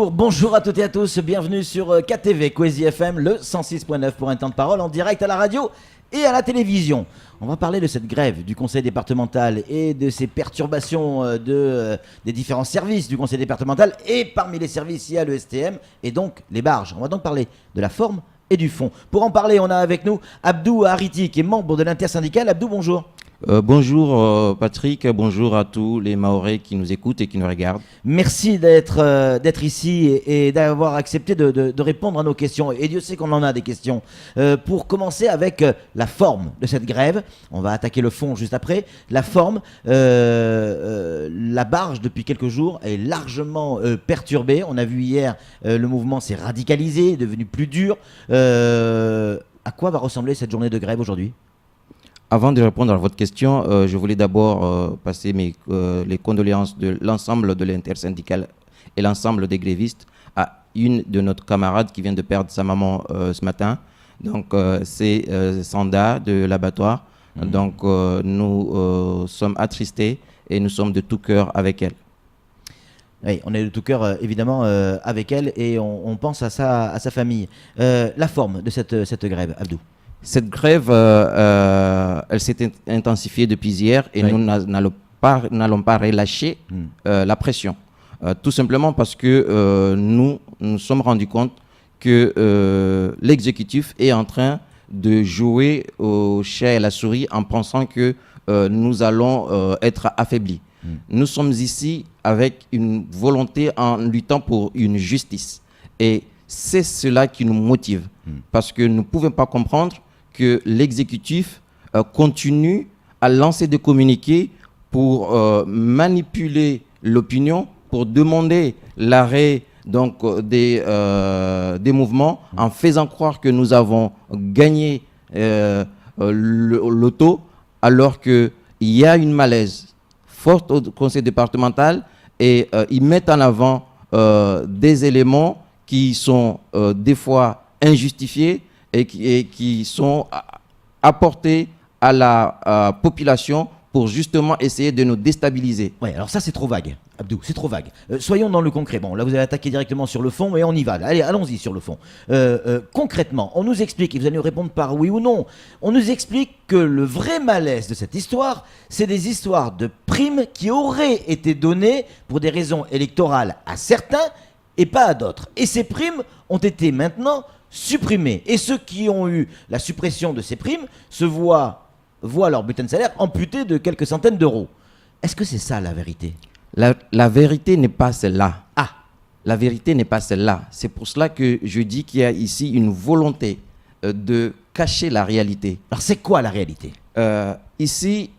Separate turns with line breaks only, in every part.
Bonjour à toutes et à tous, bienvenue sur KTV Kwezi FM, le 106.9 pour un temps de parole en direct à la radio et à la télévision. On va parler de cette grève du conseil départemental et de ces perturbations des différents services du conseil départemental, et parmi les services il y a le STM et donc les barges. On va donc parler de la forme et du fond. Pour en parler, on a avec nous Abdou Hariti qui est membre de l'intersyndicale. Abdou, bonjour.
Bonjour Patrick, bonjour à tous les Mahorais qui nous écoutent et qui nous regardent.
Merci d'être ici et d'avoir accepté de répondre à nos questions. Et Dieu sait qu'on en a des questions. Pour commencer avec la forme de cette grève, on va attaquer le fond juste après. La forme, la barge depuis quelques jours est largement perturbée. On a vu hier, le mouvement s'est radicalisé, est devenu plus dur. À quoi va ressembler cette journée de grève aujourd'hui ?
Avant de répondre à votre question, je voulais d'abord passer les condoléances de l'ensemble de l'intersyndicale et l'ensemble des grévistes à une de nos camarades qui vient de perdre sa maman ce matin. Donc c'est Sanda de l'abattoir. Donc nous sommes attristés et nous sommes de tout cœur avec elle.
Oui, on est de tout cœur évidemment avec elle et on pense à sa famille. La forme de cette grève, Abdou.
Cette grève, elle s'est intensifiée depuis hier et nous n'allons pas relâcher la pression. Tout simplement parce que nous sommes rendus compte que l'exécutif est en train de jouer au chat et à la souris en pensant que nous allons être affaiblis. Nous sommes ici avec une volonté en luttant pour une justice. Et c'est cela qui nous motive. Parce que nous ne pouvons pas comprendre que l'exécutif continue à lancer des communiqués pour manipuler l'opinion, pour demander l'arrêt des mouvements en faisant croire que nous avons gagné l'auto alors qu'il y a une malaise forte au conseil départemental et ils mettent en avant des éléments qui sont des fois injustifiés et qui sont apportés à la population pour justement essayer de nous déstabiliser.
Oui, alors ça c'est trop vague, Abdou, c'est trop vague. Soyons dans le concret. Bon, là vous allez attaquer directement sur le fond, mais on y va. Allez, allons-y sur le fond. Concrètement, on nous explique, et vous allez nous répondre par oui ou non, on nous explique que le vrai malaise de cette histoire, c'est des histoires de primes qui auraient été données pour des raisons électorales à certains et pas à d'autres. Et ces primes ont été maintenant supprimés. Et ceux qui ont eu la suppression de ces primes se voient leur bulletin de salaire amputé de quelques centaines d'euros. Est-ce que c'est ça la vérité ?
La vérité n'est pas celle-là.
Ah,
la vérité n'est pas celle-là. C'est pour cela que je dis qu'il y a ici une volonté de cacher la réalité.
Alors c'est quoi la réalité ?
Ici,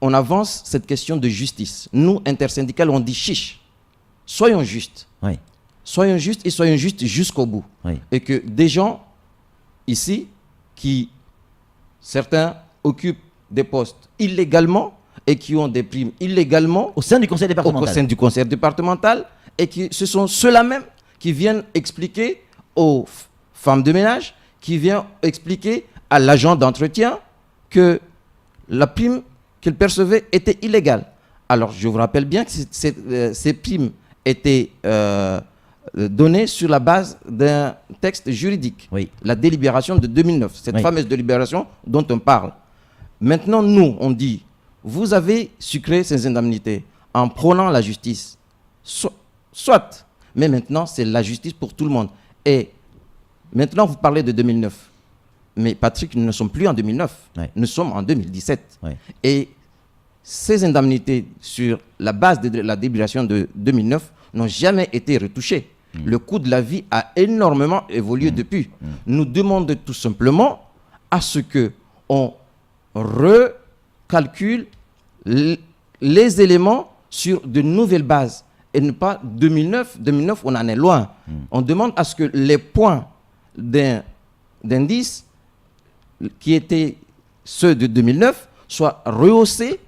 on avance cette question de justice. Nous, intersyndicales, on dit chiche. Soyons justes.
Oui.
Soyons justes et soyons justes jusqu'au bout.
Oui.
Et que des gens ici, certains occupent des postes illégalement et qui ont des primes illégalement
au sein du conseil départemental.
Au sein du conseil départemental, et que ce sont ceux-là même qui viennent expliquer aux femmes de ménage, qui viennent expliquer à l'agent d'entretien que la prime qu'elle percevait était illégale. Alors je vous rappelle bien que ces primes étaient donné sur la base d'un texte juridique,
oui.
La délibération de 2009, cette fameuse délibération dont on parle. Maintenant, nous, on dit, vous avez sucré ces indemnités en prônant la justice. Soit, mais maintenant, c'est la justice pour tout le monde. Et maintenant, vous parlez de 2009. Mais Patrick, nous ne sommes plus en 2009, nous sommes en 2017. Et ces indemnités sur la base de la délibération de 2009 n'ont jamais été retouchées. Le coût de la vie a énormément évolué depuis. Nous demandons tout simplement à ce qu'on recalcule les éléments sur de nouvelles bases et ne pas 2009. 2009, on en est loin. On demande à ce que les points d'indice qui étaient ceux de 2009 soient rehaussés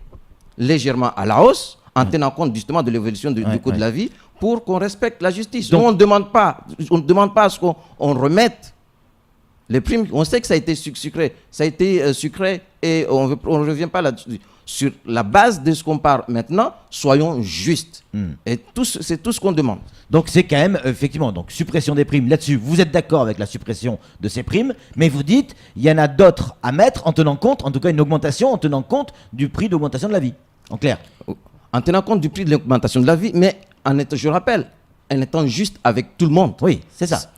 légèrement à la hausse en tenant compte justement de l'évolution du coût de la vie pour qu'on respecte la justice.
Donc,
nous, on ne demande pas à ce qu'on remette les primes. On sait que ça a été sucré. Ça a été sucré et on ne revient pas là-dessus. Sur la base de ce qu'on parle maintenant, soyons justes. Et c'est tout ce qu'on demande.
Donc c'est quand même, effectivement, donc suppression des primes. Là-dessus, vous êtes d'accord avec la suppression de ces primes, mais vous dites, il y en a d'autres à mettre en tenant compte, en tout cas une augmentation, en tenant compte du prix d'augmentation de la vie. En clair.
En tenant compte du prix de l'augmentation de la vie, mais je rappelle, en étant juste avec tout le monde.
Oui, c'est ça.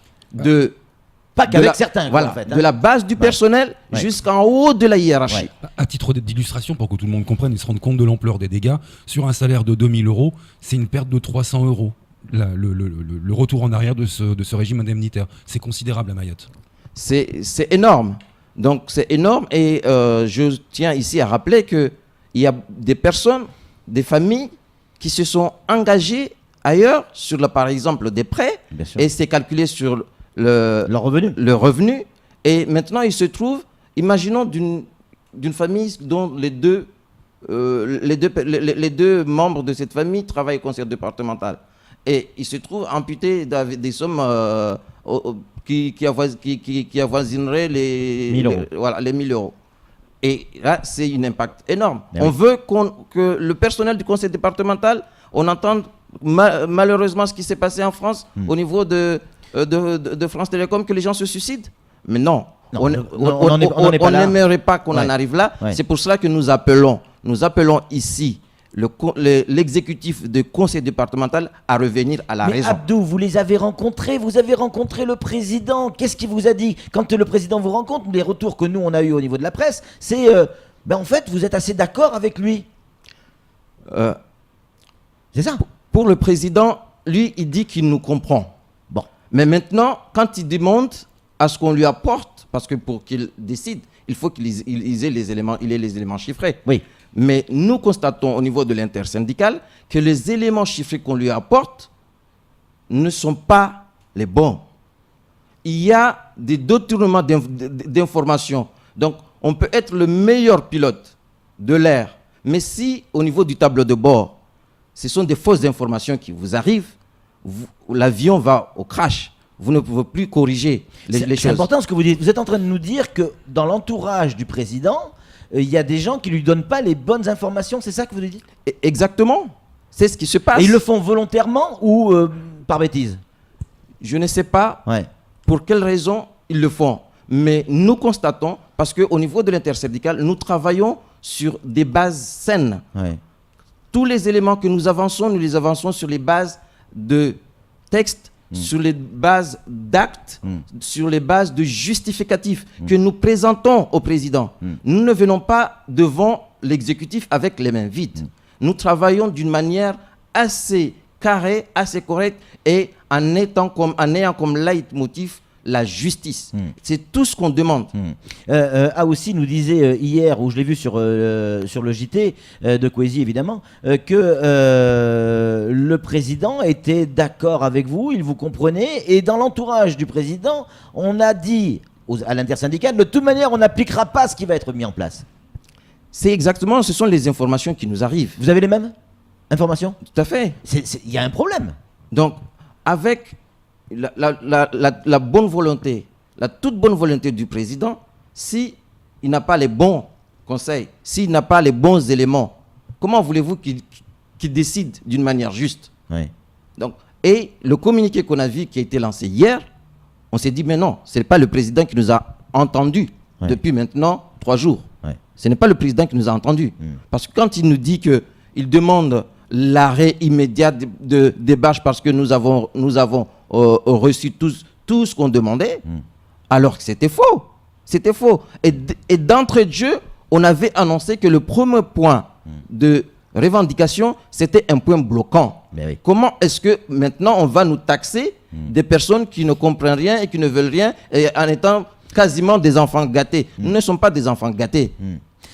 Pas
qu'avec certains,
voilà,
en fait,
de la base du personnel jusqu'en haut de la hiérarchie.
À titre d'illustration, pour que tout le monde comprenne et se rende compte de l'ampleur des dégâts, sur un salaire de 2000 €, c'est une perte de 300 €. Le retour en arrière de ce régime indemnitaire. C'est considérable à Mayotte.
C'est énorme. Donc c'est énorme et je tiens ici à rappeler qu'il y a des personnes, des familles qui se sont engagées ailleurs sur, par exemple, des prêts et c'est calculé sur leur revenu. Et maintenant, il se trouve, imaginons d'une famille dont les deux membres de cette famille travaillent au conseil départemental. Et il se trouve amputé des sommes qui avoisineraient les
1000 €.
Les 1000 €. Et là, c'est un impact énorme. On veut que le personnel du conseil départemental, on entende malheureusement ce qui s'est passé en France au niveau de France Télécom, que les gens se suicident. Mais non, on n'aimerait pas qu'on en arrive là. C'est pour cela que nous appelons ici l'exécutif du conseil départemental à revenir à la raison.
Abdou, vous les avez rencontrés, vous avez rencontré le président. Qu'est-ce qu'il vous a dit quand le président vous rencontre? Les retours que nous on a eu au niveau de la presse, c'est en fait vous êtes assez d'accord avec lui. C'est ça.
Pour le président, lui, il dit qu'il nous comprend. Bon, mais maintenant, quand il demande à ce qu'on lui apporte, parce que pour qu'il décide, il faut qu'il ait les éléments chiffrés.
Oui.
Mais nous constatons au niveau de l'intersyndical que les éléments chiffrés qu'on lui apporte ne sont pas les bons. Il y a des détournements d'informations. Donc, on peut être le meilleur pilote de l'air, mais si au niveau du tableau de bord, ce sont des fausses informations qui vous arrivent, l'avion va au crash. Vous ne pouvez plus corriger les choses.
C'est important ce que vous dites. Vous êtes en train de nous dire que dans l'entourage du président, il y a des gens qui ne lui donnent pas les bonnes informations, c'est ça que vous dites?
Exactement. C'est ce qui se passe.
Et ils le font volontairement ou par bêtise?
Je ne sais pas pour quelles raisons ils le font. Mais nous constatons, parce qu'au niveau de l'intersyndical, nous travaillons sur des bases saines. Tous les éléments que nous les avançons sur les bases de textes, sur les bases d'actes, sur les bases de justificatifs que nous présentons au président. Nous ne venons pas devant l'exécutif avec les mains vides. Nous travaillons d'une manière assez carrée, assez correcte et en ayant comme leitmotiv la justice. C'est tout ce qu'on demande.
Aussi nous disait hier, où je l'ai vu sur le JT de Kwesi évidemment, que le président était d'accord avec vous, il vous comprenait, et dans l'entourage du président, on a dit à l'intersyndicale, de toute manière, on n'appliquera pas ce qui va être mis en place.
C'est exactement, ce sont les informations qui nous arrivent.
Vous avez les mêmes informations?
Tout à fait.
Il y a un problème.
Donc, avec la bonne volonté, la toute bonne volonté du président, s'il n'a pas les bons conseils, s'il n'a pas les bons éléments, comment voulez-vous qu'il décide d'une manière juste? Donc, et le communiqué qu'on a vu qui a été lancé hier, on s'est dit mais non, ce n'est pas le président qui nous a entendus depuis maintenant 3 jours. Ce n'est pas le président qui nous a entendus. Parce que quand il nous dit qu'il demande l'arrêt immédiat des bâches parce que nous avons reçu tout ce qu'on demandait, alors que c'était faux. C'était faux. Et d'entrée de jeu, on avait annoncé que le premier point de revendication, c'était un point bloquant. Comment est-ce que maintenant on va nous taxer des personnes qui ne comprennent rien et qui ne veulent rien, et en étant quasiment des enfants gâtés? Nous ne sommes pas des enfants gâtés.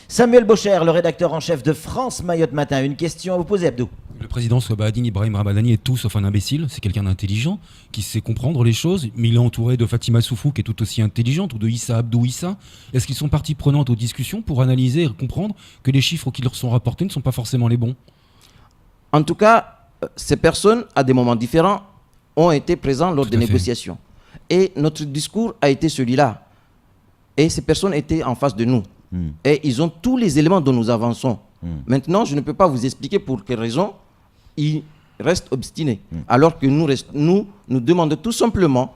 Samuel Bocher, le rédacteur en chef de France Mayotte Matin. Une question à vous poser, Abdou.
Le président Sobahaddine Ibrahim Ramadani est tout sauf un imbécile. C'est quelqu'un d'intelligent qui sait comprendre les choses. Mais il est entouré de Fatima Soufou qui est tout aussi intelligente, ou de Issa Abdou Issa. Est-ce qu'ils sont partie prenante aux discussions pour analyser et comprendre que les chiffres qui leur sont rapportés ne sont pas forcément les bons?
En tout cas, ces personnes, à des moments différents, ont été présentes lors
Tout
des
à fait.
négociations. Et notre discours a été celui-là. Et ces personnes étaient en face de nous. Et ils ont tous les éléments dont nous avançons. Maintenant, je ne peux pas vous expliquer pour quelles raisons ils restent obstinés. Alors que nous demandons tout simplement,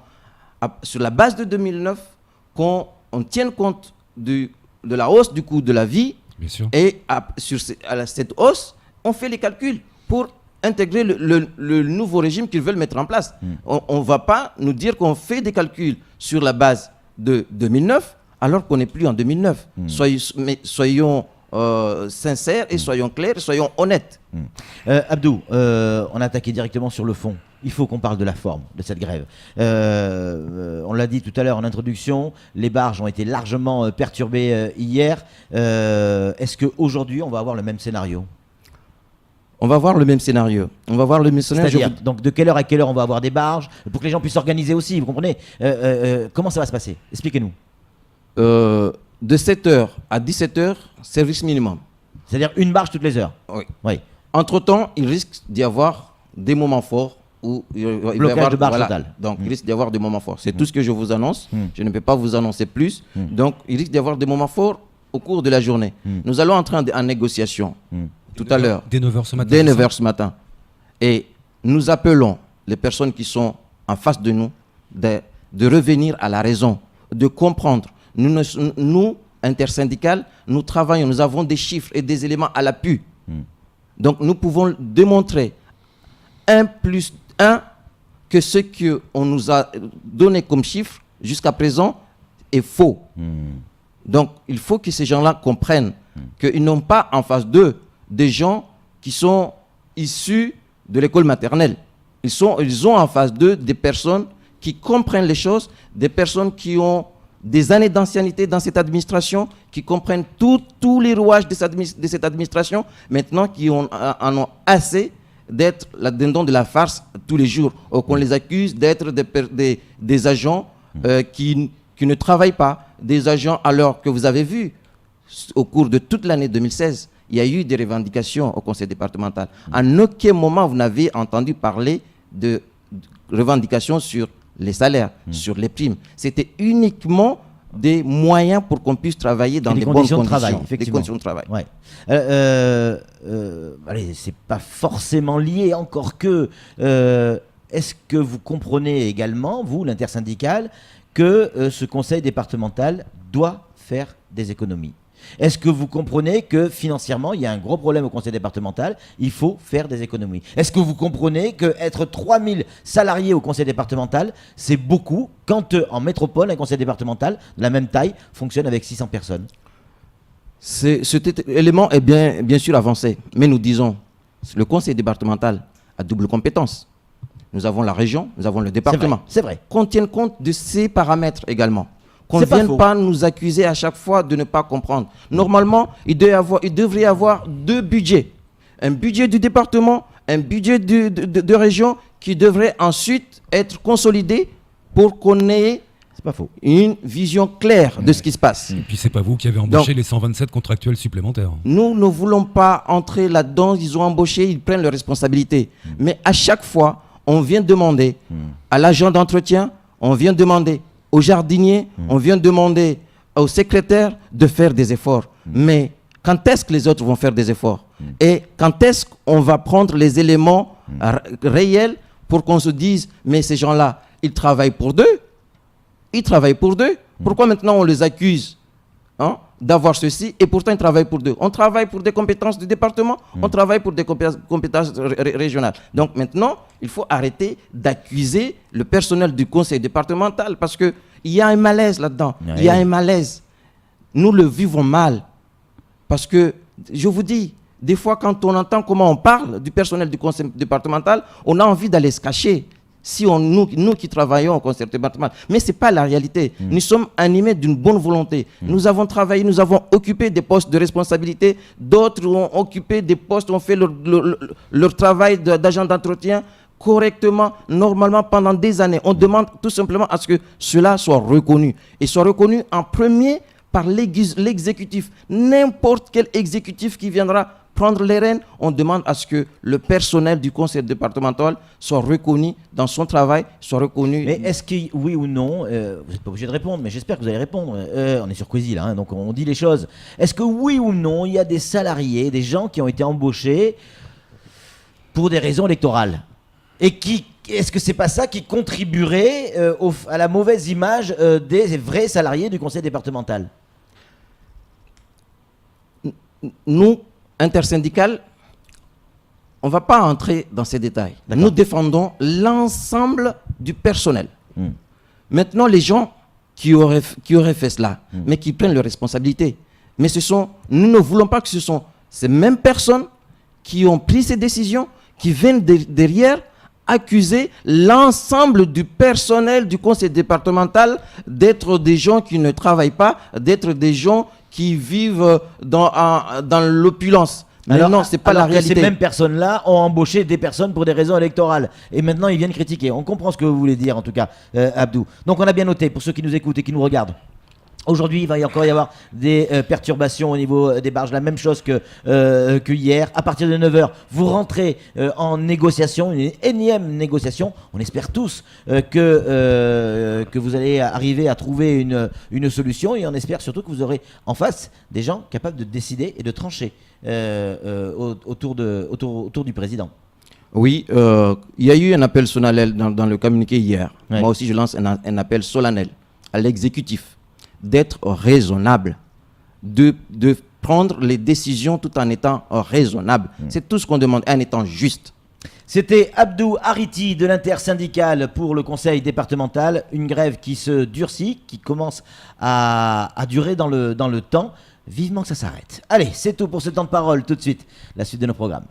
sur la base de 2009, qu'on tienne compte de la hausse du coût de la vie.
Bien sûr.
Et sur cette hausse, on fait les calculs pour intégrer le nouveau régime qu'ils veulent mettre en place. On ne va pas nous dire qu'on fait des calculs sur la base de 2009 alors qu'on n'est plus en 2009. Soyons sincères et soyons clairs, soyons honnêtes.
Abdou, on a attaqué directement sur le fond. Il faut qu'on parle de la forme de cette grève. On l'a dit tout à l'heure en introduction, les barges ont été largement perturbées hier. Est-ce qu'aujourd'hui, on va avoir le même scénario ?
On va voir le même scénario. On va voir le même scénario.
C'est-à-dire, donc de quelle heure à quelle heure on va avoir des barges pour que les gens puissent s'organiser aussi, vous comprenez ? Comment ça va se passer ? Expliquez-nous.
De 7h à 17h, service minimum.
C'est-à-dire une barge toutes les heures.
Oui.
Oui.
Entre-temps, il risque d'y avoir des moments forts où il va y
Blocage
avoir,
de barge total.
Donc, il risque d'y avoir des moments forts. C'est tout ce que je vous annonce. Je ne peux pas vous annoncer plus. Donc, il risque d'y avoir des moments forts au cours de la journée. Nous allons entrer en négociation tout à l'heure.
Dès 9h ce matin.
Dès
c'est ça
9h ce matin. Et nous appelons les personnes qui sont en face de nous de revenir à la raison, de comprendre. Nous, intersyndicales, nous travaillons, nous avons des chiffres et des éléments à l'appui. Donc nous pouvons démontrer 1+1 que ce qu'on nous a donné comme chiffre jusqu'à présent est faux. Donc il faut que ces gens-là comprennent qu'ils n'ont pas en face d'eux des gens qui sont issus de l'école maternelle. Ils ont en face d'eux des personnes qui comprennent les choses, des personnes qui ont des années d'ancienneté dans cette administration, qui comprennent tous les rouages de cette administration, maintenant qui en ont assez d'être la dindon de la farce tous les jours, ou qu'on les accuse d'être des agents qui ne travaillent pas, des agents alors que vous avez vu, au cours de toute l'année 2016, il y a eu des revendications au conseil départemental. En aucun moment, vous n'avez entendu parler de revendications sur les salaires, sur les primes. C'était uniquement des moyens pour qu'on puisse travailler dans des bonnes conditions
de travail.
des
Effectivement.
conditions de travail.
Ouais. Allez, c'est pas forcément lié, encore que. Est-ce que vous comprenez également, vous, l'intersyndicale, que ce conseil départemental doit faire des économies ? Est-ce que vous comprenez que financièrement, il y a un gros problème au conseil départemental, il faut faire des économies ? Est-ce que vous comprenez qu'être 3000 salariés au conseil départemental, c'est beaucoup quand en métropole, un conseil départemental de la même taille fonctionne avec 600 personnes ?
Cet élément est bien sûr avancé, mais nous disons, le conseil départemental a double compétence. Nous avons la région, nous avons le département.
C'est vrai.
Qu'on tienne compte de ces paramètres également. Qu'on ne
C'est pas
vienne
faux.
pas nous accuser à chaque fois de ne pas comprendre. Normalement, il devrait y avoir deux budgets. Un budget du département, un budget de région qui devrait ensuite être consolidé pour qu'on ait
C'est pas faux.
une vision claire de ce qui se passe.
Et puis c'est pas vous qui avez embauché les 127 contractuels supplémentaires.
Nous ne voulons pas entrer là-dedans. Ils ont embauché, ils prennent leurs responsabilités. Mais à chaque fois, on vient demander à l'agent d'entretien, on vient demander aux jardiniers, on vient demander aux secrétaires de faire des efforts. Mais quand est-ce que les autres vont faire des efforts ? Et quand est-ce qu'on va prendre les éléments réels pour qu'on se dise, mais ces gens-là, ils travaillent pour deux ? Ils travaillent pour deux. Pourquoi maintenant on les accuse d'avoir ceci et pourtant ils travaillent pour deux ? On travaille pour des compétences du département, on travaille pour des compétences régionales. Donc maintenant, il faut arrêter d'accuser le personnel du conseil départemental parce qu'il y a un malaise là-dedans.
Ouais.
Il y a un malaise. Nous le vivons mal. Parce que, je vous dis, des fois quand on entend comment on parle du personnel du conseil départemental, on a envie d'aller se cacher. Si nous qui travaillons au conseil départemental. Mais ce n'est pas la réalité. Nous sommes animés d'une bonne volonté. Nous avons travaillé, nous avons occupé des postes de responsabilité. D'autres ont occupé des postes, ont fait leur travail d'agent d'entretien correctement, normalement, pendant des années. On demande tout simplement à ce que cela soit reconnu. Et soit reconnu en premier par l'exécutif. N'importe quel exécutif qui viendra prendre les rênes, on demande à ce que le personnel du conseil départemental soit reconnu dans son travail, soit reconnu...
Mais est-ce que, oui ou non, vous n'êtes pas obligé de répondre, mais j'espère que vous allez répondre. On est sur Quasi là, hein, donc on dit les choses. Est-ce que oui ou non, il y a des salariés, des gens qui ont été embauchés pour des raisons électorales? Et est-ce que c'est pas ça qui contribuerait à la mauvaise image des vrais salariés du conseil départemental?
Nous, intersyndicales, on ne va pas entrer dans ces détails.
D'accord.
Nous défendons l'ensemble du personnel. Maintenant, les gens qui auraient fait cela, mais qui prennent leurs responsabilités. Mais nous ne voulons pas que ce sont ces mêmes personnes qui ont pris ces décisions, qui viennent derrière accuser l'ensemble du personnel du conseil départemental d'être des gens qui ne travaillent pas, d'être des gens qui vivent dans l'opulence. Mais non, c'est pas la réalité.
Ces mêmes personnes-là ont embauché des personnes pour des raisons électorales. Et maintenant, ils viennent critiquer. On comprend ce que vous voulez dire, en tout cas, Abdou. Donc, on a bien noté, pour ceux qui nous écoutent et qui nous regardent. Aujourd'hui, il va encore y avoir des perturbations au niveau des barges, la même chose que hier. À partir de 9h, vous rentrez en négociation, une énième négociation. On espère tous que vous allez arriver à trouver une solution, et on espère surtout que vous aurez en face des gens capables de décider et de trancher autour du président.
Oui, il y a eu un appel solennel dans le communiqué hier.
Ouais.
Moi aussi, je lance un appel solennel à l'exécutif d'être raisonnable, de prendre les décisions tout en étant raisonnable. C'est tout ce qu'on demande, en étant juste.
C'était Abdou Ariti de l'intersyndicale pour le conseil départemental. Une grève qui se durcit, qui commence à durer dans le temps. Vivement que ça s'arrête. Allez, c'est tout pour ce temps de parole. Tout de suite, la suite de nos programmes.